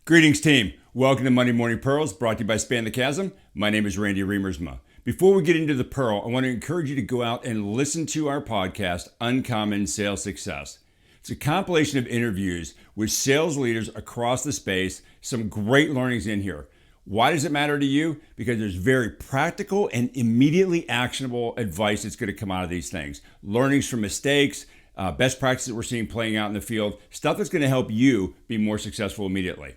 Greetings, team. Welcome to Monday Morning Pearls, brought to you by Span the Chasm. My name is Randy Reamersma. Before we get into the pearl, I want to encourage you to go out and listen to our podcast, Uncommon Sales Success. It's a compilation of interviews with sales leaders across the space, some great learnings in here. Why does it matter to you? Because there's very practical and immediately actionable advice that's going to come out of these things. Learnings from mistakes, best practices that we're seeing playing out in the field, stuff that's going to help you be more successful immediately.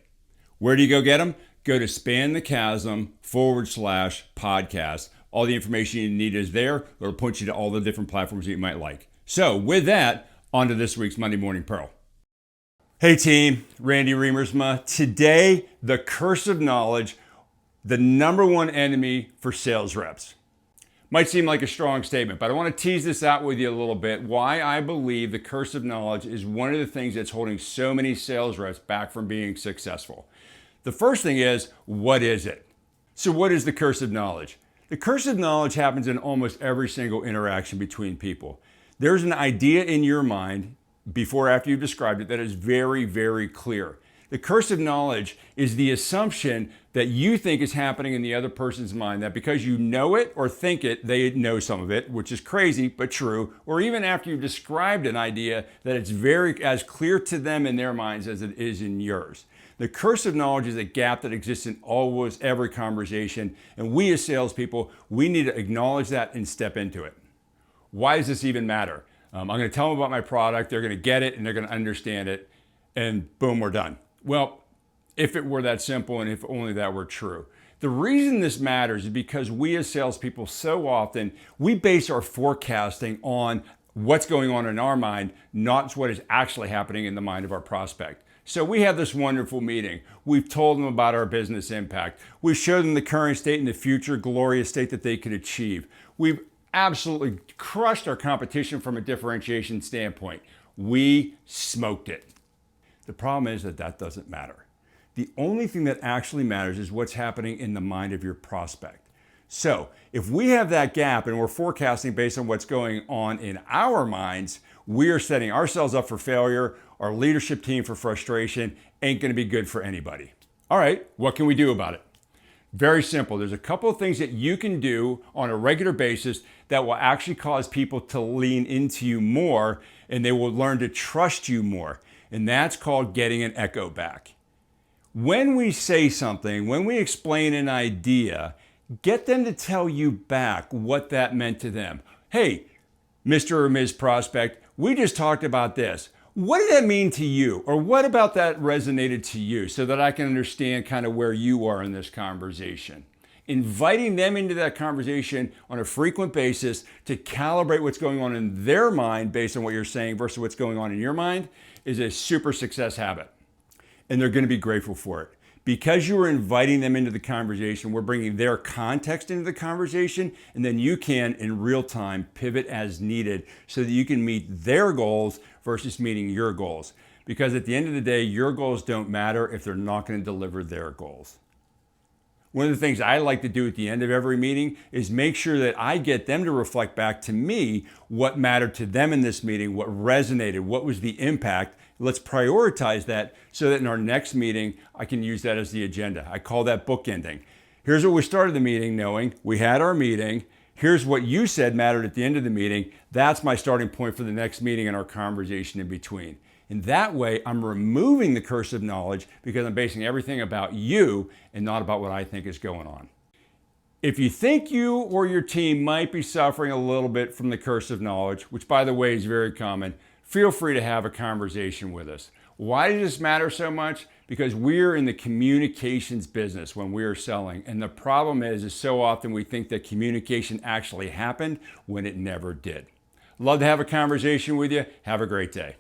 Where do you go get them? Go to spanthechasm.com/podcast. All the information you need is there. It'll point you to all the different platforms that you might like. So with that, on to this week's Monday Morning Pearl. Hey team, Randy Reamersma. Today, the curse of knowledge, the number one enemy for sales reps. Might seem like a strong statement, but I want to tease this out with you a little bit. Why I believe the curse of knowledge is one of the things that's holding so many sales reps back from being successful. The first thing is, what is it? So what is the curse of knowledge? The curse of knowledge happens in almost every single interaction between people. There's an idea in your mind, before or after you've described it, that is very, very clear. The curse of knowledge is the assumption that you think is happening in the other person's mind, that because you know it or think it, they know some of it, which is crazy but true, or even after you've described an idea, that it's very as clear to them in their minds as it is in yours. The curse of knowledge is a gap that exists in almost every conversation, and we as salespeople, we need to acknowledge that and step into it. Why does this even matter? I'm going to tell them about my product, they're going to get it, and they're going to understand it, and boom, we're done. Well, if it were that simple and if only that were true. The reason this matters is because we as salespeople so often, we base our forecasting on what's going on in our mind, not what is actually happening in the mind of our prospect. So we have this wonderful meeting. We've told them about our business impact. We've showed them the current state and the future glorious state that they could achieve. We've absolutely crushed our competition from a differentiation standpoint. We smoked it. The problem is that doesn't matter. The only thing that actually matters is what's happening in the mind of your prospect. So if we have that gap and we're forecasting based on what's going on in our minds, we are setting ourselves up for failure. Our leadership team for frustration ain't going to be good for anybody. All right, what can we do about it? Very simple. There's a couple of things that you can do on a regular basis that will actually cause people to lean into you more, and they will learn to trust you more. And that's called getting an echo back. When we say something, when we explain an idea, get them to tell you back what that meant to them. Hey, Mr. or Ms. Prospect, we just talked about this. What did that mean to you? Or what about that resonated to you, so that I can understand kind of where you are in this conversation? Inviting them into that conversation on a frequent basis to calibrate what's going on in their mind based on what you're saying versus what's going on in your mind is a super success habit. And they're going to be grateful for it. Because you are inviting them into the conversation, we're bringing their context into the conversation, and then you can, in real time, pivot as needed so that you can meet their goals versus meeting your goals. Because at the end of the day, your goals don't matter if they're not going to deliver their goals. One of the things I like to do at the end of every meeting is make sure that I get them to reflect back to me what mattered to them in this meeting, what resonated, what was the impact. Let's prioritize that so that in our next meeting, I can use that as the agenda. I call that bookending. Here's what we started the meeting knowing. We had our meeting. Here's what you said mattered at the end of the meeting. That's my starting point for the next meeting and our conversation in between. In that way, I'm removing the curse of knowledge because I'm basing everything about you and not about what I think is going on. If you think you or your team might be suffering a little bit from the curse of knowledge, which by the way is very common, feel free to have a conversation with us. Why does this matter so much? Because we're in the communications business when we're selling. And the problem is so often we think that communication actually happened when it never did. Love to have a conversation with you. Have a great day.